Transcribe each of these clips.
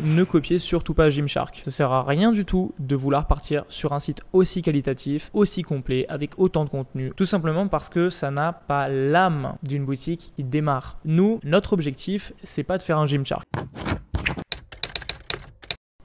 ne copiez surtout pas Gymshark. Ça sert à rien du tout de vouloir partir sur un site aussi qualitatif, aussi complet, avec autant de contenu. Tout simplement parce que ça n'a pas l'âme d'une boutique qui démarre. Nous, notre objectif, c'est pas de faire un Gymshark.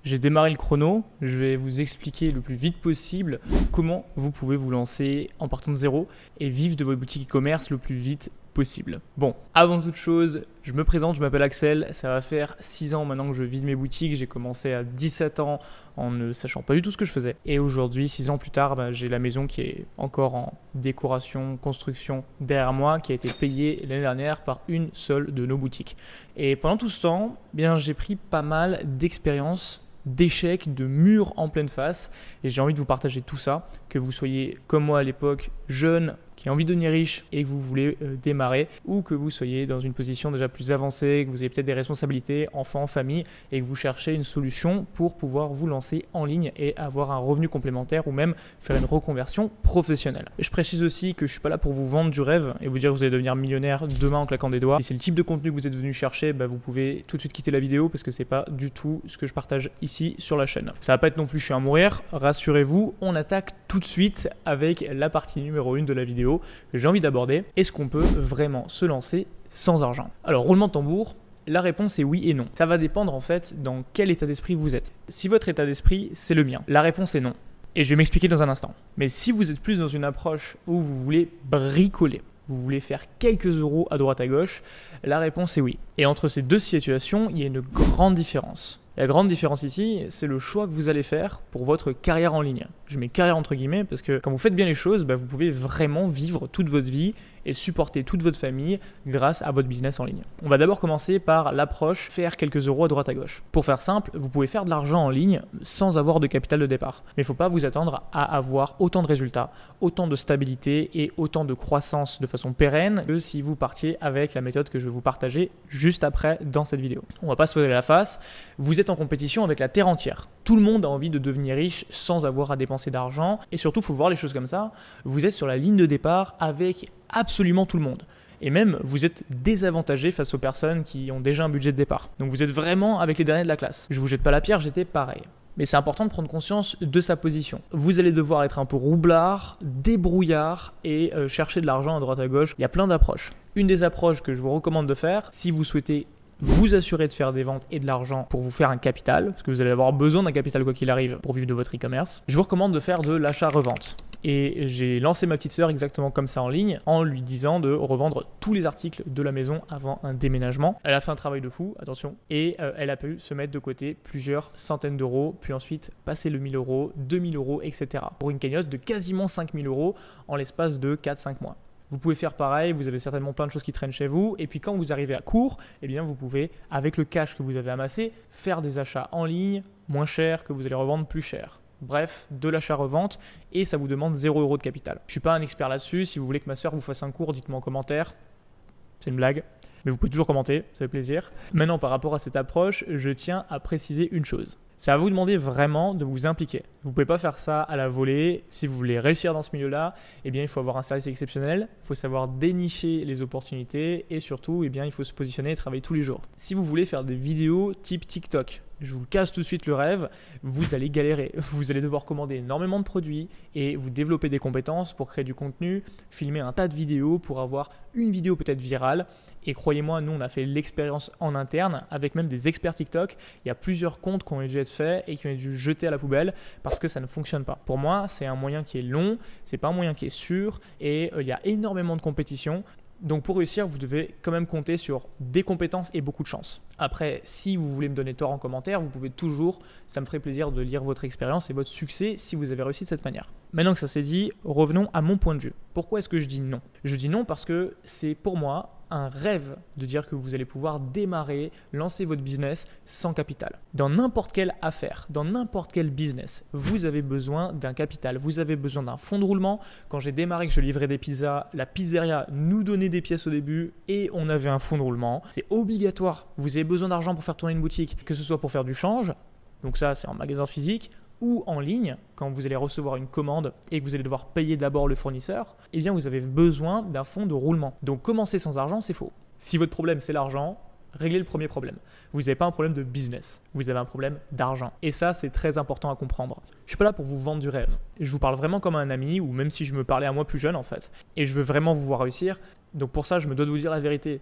J'ai démarré le chrono, je vais vous expliquer le plus vite possible comment vous pouvez vous lancer en partant de zéro et vivre de votre boutique e-commerce le plus vite possible. Bon, avant toute chose, je me présente, je m'appelle Axel, ça va faire 6 ans maintenant que je vide mes boutiques, j'ai commencé à 17 ans en ne sachant pas du tout ce que je faisais. Et aujourd'hui, 6 ans plus tard, j'ai la maison qui est encore en décoration, construction derrière moi, qui a été payée l'année dernière par une seule de nos boutiques. Et pendant tout ce temps, j'ai pris pas mal d'expériences, d'échecs, de murs en pleine face, et j'ai envie de vous partager tout ça, que vous soyez comme moi à l'époque, jeune, qui a envie de devenir riche et que vous voulez démarrer, ou que vous soyez dans une position déjà plus avancée, que vous avez peut-être des responsabilités, enfants, famille, et que vous cherchez une solution pour pouvoir vous lancer en ligne et avoir un revenu complémentaire ou même faire une reconversion professionnelle. Je précise aussi que je suis pas là pour vous vendre du rêve et vous dire que vous allez devenir millionnaire demain en claquant des doigts. Si c'est le type de contenu que vous êtes venu chercher, vous pouvez tout de suite quitter la vidéo parce que c'est pas du tout ce que je partage ici sur la chaîne. Ça va pas être non plus je suis à mourir, rassurez-vous, on attaque tout de suite avec la partie numéro 1 de la vidéo que j'ai envie d'aborder. Est-ce qu'on peut vraiment se lancer sans argent? Alors, roulement de tambour, la réponse est oui et non. Ça va dépendre en fait dans quel état d'esprit vous êtes. Si votre état d'esprit, c'est le mien, la réponse est non. Et je vais m'expliquer dans un instant. Mais si vous êtes plus dans une approche où vous voulez bricoler, vous voulez faire quelques euros à droite à gauche, la réponse est oui. Et entre ces deux situations, il y a une grande différence. La grande différence ici, c'est le choix que vous allez faire pour votre carrière en ligne. Je mets carrière entre guillemets parce que quand vous faites bien les choses, vous pouvez vraiment vivre toute votre vie et supporter toute votre famille grâce à votre business en ligne. On va d'abord commencer par l'approche faire quelques euros à droite à gauche. Pour faire simple, vous pouvez faire de l'argent en ligne sans avoir de capital de départ. Mais il ne faut pas vous attendre à avoir autant de résultats, autant de stabilité et autant de croissance de façon pérenne que si vous partiez avec la méthode que je vais vous partager juste après dans cette vidéo. On ne va pas se voiler la face, vous êtes en compétition avec la terre entière. Tout le monde a envie de devenir riche sans avoir à dépenser d'argent et surtout, il faut voir les choses comme ça, vous êtes sur la ligne de départ avec absolument tout le monde. Et même, vous êtes désavantagé face aux personnes qui ont déjà un budget de départ. Donc vous êtes vraiment avec les derniers de la classe. Je vous jette pas la pierre, j'étais pareil. Mais c'est important de prendre conscience de sa position. Vous allez devoir être un peu roublard, débrouillard et chercher de l'argent à droite à gauche. Il y a plein d'approches. Une des approches que je vous recommande de faire, si vous souhaitez vous assurer de faire des ventes et de l'argent pour vous faire un capital, parce que vous allez avoir besoin d'un capital quoi qu'il arrive pour vivre de votre e-commerce, je vous recommande de faire de l'achat-revente. Et j'ai lancé ma petite sœur exactement comme ça en ligne en lui disant de revendre tous les articles de la maison avant un déménagement. Elle a fait un travail de fou, attention, et elle a pu se mettre de côté plusieurs centaines d'euros, puis ensuite passer le 1000 euros, 2000 euros, etc. pour une cagnotte de quasiment 5000 euros en l'espace de 4-5 mois. Vous pouvez faire pareil, vous avez certainement plein de choses qui traînent chez vous, et puis quand vous arrivez à court, vous pouvez, avec le cash que vous avez amassé, faire des achats en ligne moins chers que vous allez revendre plus cher. Bref, de l'achat-revente, et ça vous demande 0 € de capital. Je ne suis pas un expert là-dessus, si vous voulez que ma sœur vous fasse un cours, dites-moi en commentaire. C'est une blague, mais vous pouvez toujours commenter, ça fait plaisir. Maintenant, par rapport à cette approche, je tiens à préciser une chose. Ça va vous demander vraiment de vous impliquer. Vous ne pouvez pas faire ça à la volée. Si vous voulez réussir dans ce milieu-là, il faut avoir un service exceptionnel, il faut savoir dénicher les opportunités et surtout, il faut se positionner et travailler tous les jours. Si vous voulez faire des vidéos type TikTok, je vous casse tout de suite le rêve, vous allez galérer. Vous allez devoir commander énormément de produits et vous développer des compétences pour créer du contenu, filmer un tas de vidéos pour avoir une vidéo peut-être virale. Et croyez-moi, nous, on a fait l'expérience en interne avec même des experts TikTok. Il y a plusieurs comptes qui ont dû être faits et qui ont dû jeter à la poubelle parce que ça ne fonctionne pas. Pour moi, c'est un moyen qui est long, c'est pas un moyen qui est sûr et il y a énormément de compétition. Donc pour réussir, vous devez quand même compter sur des compétences et beaucoup de chance. Après, si vous voulez me donner tort en commentaire, vous pouvez toujours, ça me ferait plaisir de lire votre expérience et votre succès si vous avez réussi de cette manière. Maintenant que ça s'est dit, revenons à mon point de vue. Pourquoi est-ce que je dis non? Je dis non parce que c'est pour moi un rêve de dire que vous allez pouvoir démarrer, lancer votre business sans capital. Dans n'importe quelle affaire, dans n'importe quel business, vous avez besoin d'un capital, vous avez besoin d'un fonds de roulement. Quand j'ai démarré, que je livrais des pizzas, la pizzeria nous donnait des pièces au début et on avait un fonds de roulement. C'est obligatoire. Vous avez besoin d'argent pour faire tourner une boutique, que ce soit pour faire du change, donc ça c'est en magasin physique, ou en ligne, quand vous allez recevoir une commande et que vous allez devoir payer d'abord le fournisseur, vous avez besoin d'un fonds de roulement. Donc commencer sans argent, c'est faux. Si votre problème c'est l'argent, Réglez le premier problème. Vous n'avez pas un problème de business, vous avez un problème d'argent. Et ça, c'est très important à comprendre. Je ne suis pas là pour vous vendre du rêve. Je vous parle vraiment comme un ami, ou même si je me parlais à moi plus jeune en fait. Et je veux vraiment vous voir réussir. Donc pour ça, je me dois de vous dire la vérité.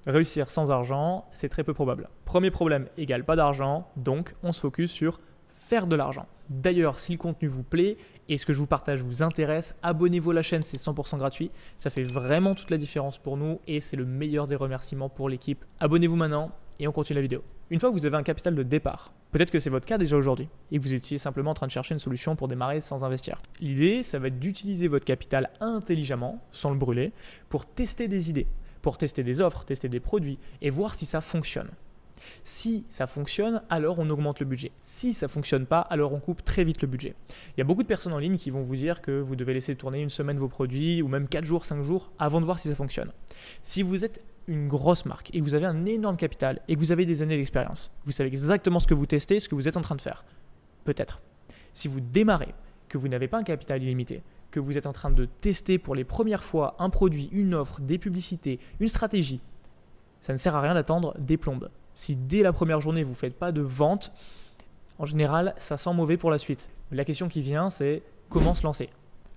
Réussir sans argent, c'est très peu probable. Premier problème égale pas d'argent, donc on se focus sur faire de l'argent. D'ailleurs, si le contenu vous plaît et ce que je vous partage vous intéresse, abonnez-vous à la chaîne, c'est 100% gratuit. Ça fait vraiment toute la différence pour nous et c'est le meilleur des remerciements pour l'équipe. Abonnez-vous maintenant et on continue la vidéo. Une fois que vous avez un capital de départ, peut-être que c'est votre cas déjà aujourd'hui et que vous étiez simplement en train de chercher une solution pour démarrer sans investir. L'idée, ça va être d'utiliser votre capital intelligemment, sans le brûler, pour tester des idées, pour tester des offres, tester des produits et voir si ça fonctionne. Si ça fonctionne, alors on augmente le budget. Si ça ne fonctionne pas, alors on coupe très vite le budget. Il y a beaucoup de personnes en ligne qui vont vous dire que vous devez laisser tourner une semaine vos produits ou même 4 jours, 5 jours avant de voir si ça fonctionne. Si vous êtes une grosse marque et que vous avez un énorme capital et que vous avez des années d'expérience, vous savez exactement ce que vous testez, ce que vous êtes en train de faire. Peut-être. Si vous démarrez, que vous n'avez pas un capital illimité, que vous êtes en train de tester pour les premières fois un produit, une offre, des publicités, une stratégie, ça ne sert à rien d'attendre des plombes. Si dès la première journée, vous ne faites pas de vente, en général, ça sent mauvais pour la suite. La question qui vient, c'est comment se lancer?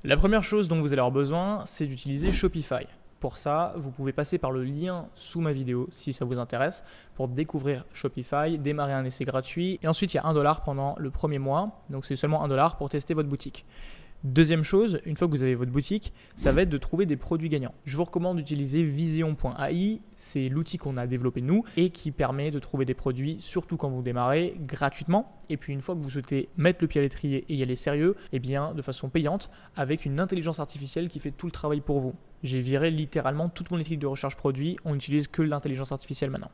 La première chose dont vous allez avoir besoin, c'est d'utiliser Shopify. Pour ça, vous pouvez passer par le lien sous ma vidéo si ça vous intéresse pour découvrir Shopify, démarrer un essai gratuit. Et ensuite, il y a $1 pendant le premier mois. Donc, c'est seulement $1 pour tester votre boutique. Deuxième chose, une fois que vous avez votre boutique, ça va être de trouver des produits gagnants. Je vous recommande d'utiliser Vision.ai, c'est l'outil qu'on a développé nous et qui permet de trouver des produits, surtout quand vous démarrez, gratuitement. Et puis une fois que vous souhaitez mettre le pied à l'étrier et y aller sérieux, eh bien de façon payante, avec une intelligence artificielle qui fait tout le travail pour vous. J'ai viré littéralement toute mon équipe de recherche produit, on n'utilise que l'intelligence artificielle maintenant.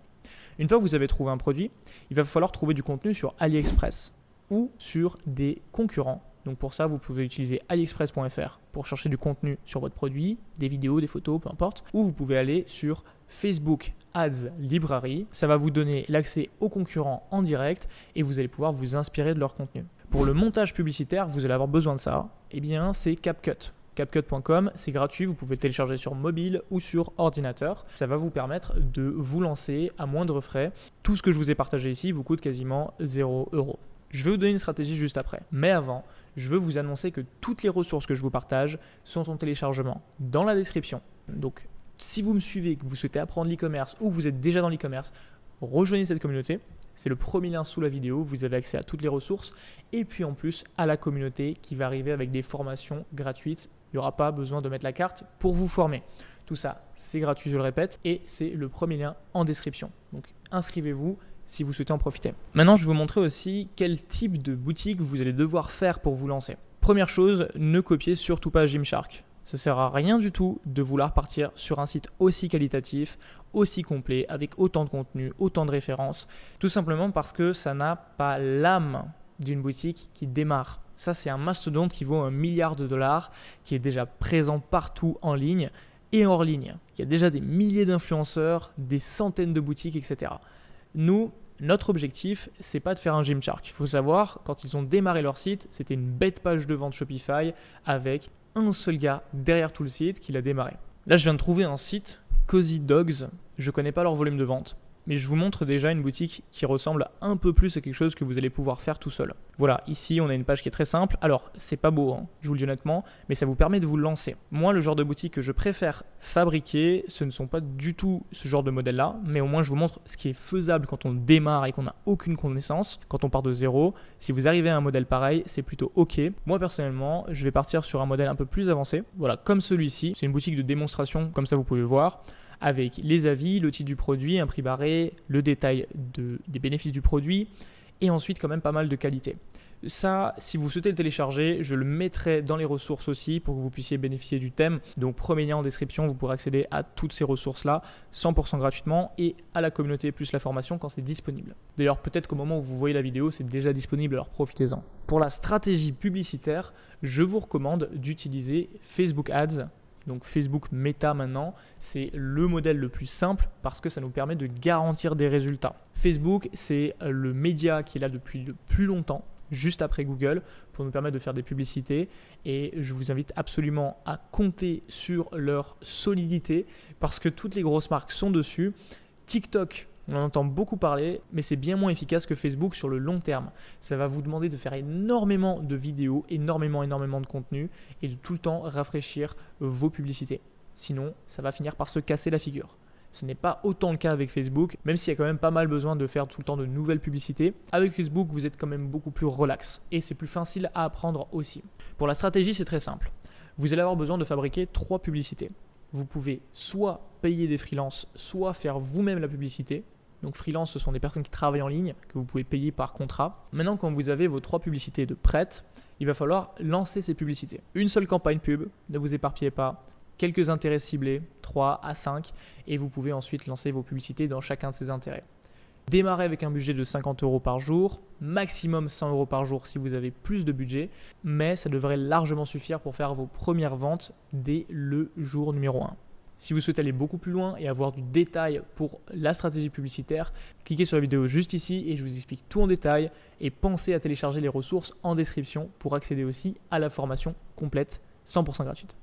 Une fois que vous avez trouvé un produit, il va falloir trouver du contenu sur AliExpress ou sur des concurrents. Donc pour ça, vous pouvez utiliser aliexpress.fr pour chercher du contenu sur votre produit, des vidéos, des photos, peu importe. Ou vous pouvez aller sur Facebook Ads Library. Ça va vous donner l'accès aux concurrents en direct et vous allez pouvoir vous inspirer de leur contenu. Pour le montage publicitaire, vous allez avoir besoin de ça. Eh bien, c'est CapCut. CapCut.com, c'est gratuit, vous pouvez le télécharger sur mobile ou sur ordinateur. Ça va vous permettre de vous lancer à moindre frais. Tout ce que je vous ai partagé ici vous coûte quasiment 0 €. Je vais vous donner une stratégie juste après. Mais avant, je veux vous annoncer que toutes les ressources que je vous partage sont en téléchargement dans la description. Donc, si vous me suivez, que vous souhaitez apprendre l'e-commerce ou que vous êtes déjà dans l'e-commerce, rejoignez cette communauté. C'est le premier lien sous la vidéo. Vous avez accès à toutes les ressources. Et puis en plus, à la communauté qui va arriver avec des formations gratuites. Il n'y aura pas besoin de mettre la carte pour vous former. Tout ça, c'est gratuit, je le répète. Et c'est le premier lien en description. Donc, inscrivez-vous si vous souhaitez en profiter. Maintenant, je vais vous montrer aussi quel type de boutique vous allez devoir faire pour vous lancer. Première chose, ne copiez surtout pas Gymshark. Ça ne sert à rien du tout de vouloir partir sur un site aussi qualitatif, aussi complet, avec autant de contenu, autant de références, tout simplement parce que ça n'a pas l'âme d'une boutique qui démarre. Ça, c'est un mastodonte qui vaut $1 milliard, qui est déjà présent partout en ligne et hors ligne. Il y a déjà des milliers d'influenceurs, des centaines de boutiques, etc. Nous, notre objectif, c'est pas de faire un Gymshark. Il faut savoir, quand ils ont démarré leur site, c'était une bête page de vente Shopify avec un seul gars derrière tout le site qui l'a démarré. Là, je viens de trouver un site, Cozy Dogs. Je connais pas leur volume de vente, mais je vous montre déjà une boutique qui ressemble un peu plus à quelque chose que vous allez pouvoir faire tout seul. Voilà, ici on a une page qui est très simple. Alors, c'est pas beau, hein, je vous le dis honnêtement, mais ça vous permet de vous lancer. Moi, le genre de boutique que je préfère fabriquer, ce ne sont pas du tout ce genre de modèle-là, mais au moins je vous montre ce qui est faisable quand on démarre et qu'on n'a aucune connaissance, quand on part de zéro. Si vous arrivez à un modèle pareil, c'est plutôt OK. Moi, personnellement, je vais partir sur un modèle un peu plus avancé. Voilà, comme celui-ci. C'est une boutique de démonstration, comme ça vous pouvez voir, avec les avis, le titre du produit, un prix barré, le détail des bénéfices du produit et ensuite quand même pas mal de qualité. Ça, si vous souhaitez le télécharger, je le mettrai dans les ressources aussi pour que vous puissiez bénéficier du thème. Donc premier lien en description, vous pourrez accéder à toutes ces ressources-là 100% gratuitement et à la communauté plus la formation quand c'est disponible. D'ailleurs, peut-être qu'au moment où vous voyez la vidéo, c'est déjà disponible, alors profitez-en. Pour la stratégie publicitaire, je vous recommande d'utiliser Facebook Ads. Donc Facebook Meta maintenant, c'est le modèle le plus simple parce que ça nous permet de garantir des résultats. Facebook, c'est le média qui est là depuis le plus longtemps, juste après Google, pour nous permettre de faire des publicités. Et je vous invite absolument à compter sur leur solidité parce que toutes les grosses marques sont dessus. TikTok On en entend beaucoup parler, mais c'est bien moins efficace que Facebook sur le long terme. Ça va vous demander de faire énormément de vidéos, énormément de contenu et de tout le temps rafraîchir vos publicités. Sinon, ça va finir par se casser la figure. Ce n'est pas autant le cas avec Facebook, même s'il y a quand même pas mal besoin de faire tout le temps de nouvelles publicités. Avec Facebook, vous êtes quand même beaucoup plus relax et c'est plus facile à apprendre aussi. Pour la stratégie, c'est très simple. Vous allez avoir besoin de fabriquer 3 publicités. Vous pouvez soit payer des freelances, soit faire vous-même la publicité. Donc freelance, ce sont des personnes qui travaillent en ligne, que vous pouvez payer par contrat. Maintenant, quand vous avez vos 3 publicités de prêtes, il va falloir lancer ces publicités. Une seule campagne pub, ne vous éparpillez pas. Quelques intérêts ciblés, 3 à 5, et vous pouvez ensuite lancer vos publicités dans chacun de ces intérêts. Démarrez avec un budget de 50 € par jour, maximum 100 € par jour si vous avez plus de budget, mais ça devrait largement suffire pour faire vos premières ventes dès le jour numéro 1. Si vous souhaitez aller beaucoup plus loin et avoir du détail pour la stratégie publicitaire, cliquez sur la vidéo juste ici et je vous explique tout en détail, et pensez à télécharger les ressources en description pour accéder aussi à la formation complète 100% gratuite.